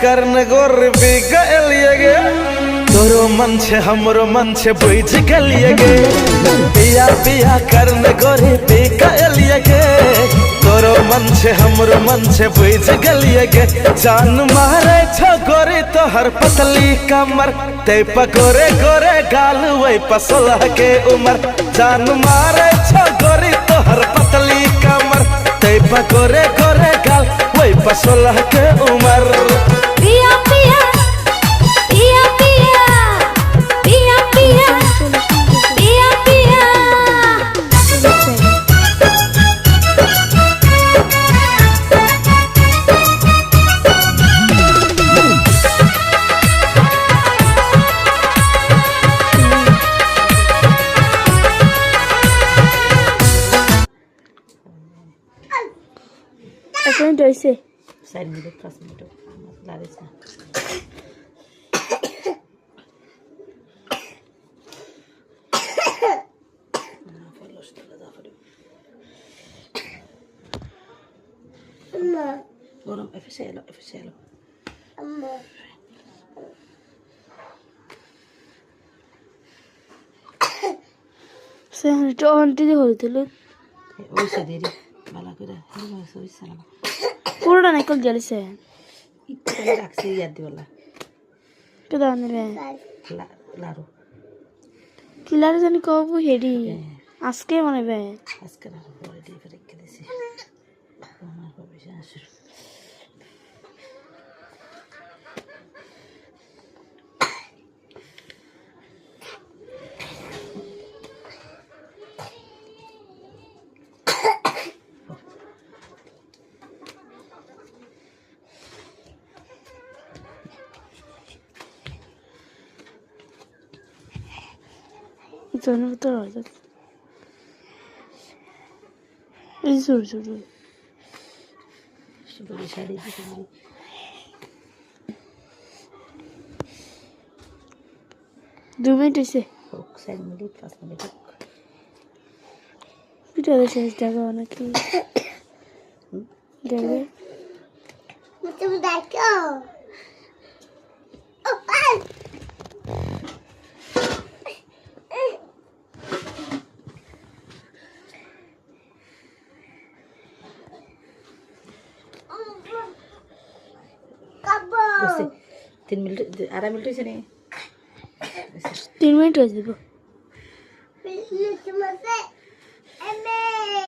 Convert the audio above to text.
करने गोरबी गलिए गे तोरो मन छे हमरो मन छे बुझ गलिए गे पिया पिया करने गोरबी गलिए गे तोरो मन छे हमरो मन छे बुझ गलिए गे जान मारे छो गोरी तो हर पतली कमर ते पकोरे गोरे गाल वही पसोलह के उमर जान मारे छो गोरी तो हर पतली कमर ते पकोरे गोरे गाल वही पसोलह के उमर पिया पिया पिया पिया पिया पिया पिया पिया এখন হইছে 4 মিনিট 5 মিনিট লাড়িস না গরম এফেসে এলো সেটা আন্টি দিয়ে হইছিল ওই সাদেরি ভালো করে হেলো সই সালাম পুরোটা নাই কল গেলিছে ইত্তে রাখছি ইয়াদ দিওলা কেদা নেবে লারু কিলার জানি কব হেডি আজকে মনে বে আজকে না পরে দিয়ে রেখে দিছি আমার ভবিষ্যৎ আসুর জনের ভিতর হয়ে এই জোর জোর শুধু শাড়ি দিতে 2 মিনিট হয়েছে 4 মিনিট 5 মিনিট পিঠা শেষ জায়গা নাকি দেখবে তুমি দেখো তিন মিনিট আড়াই মিনিট হয়েছে নি 3 মিনিট হয়ে যাবে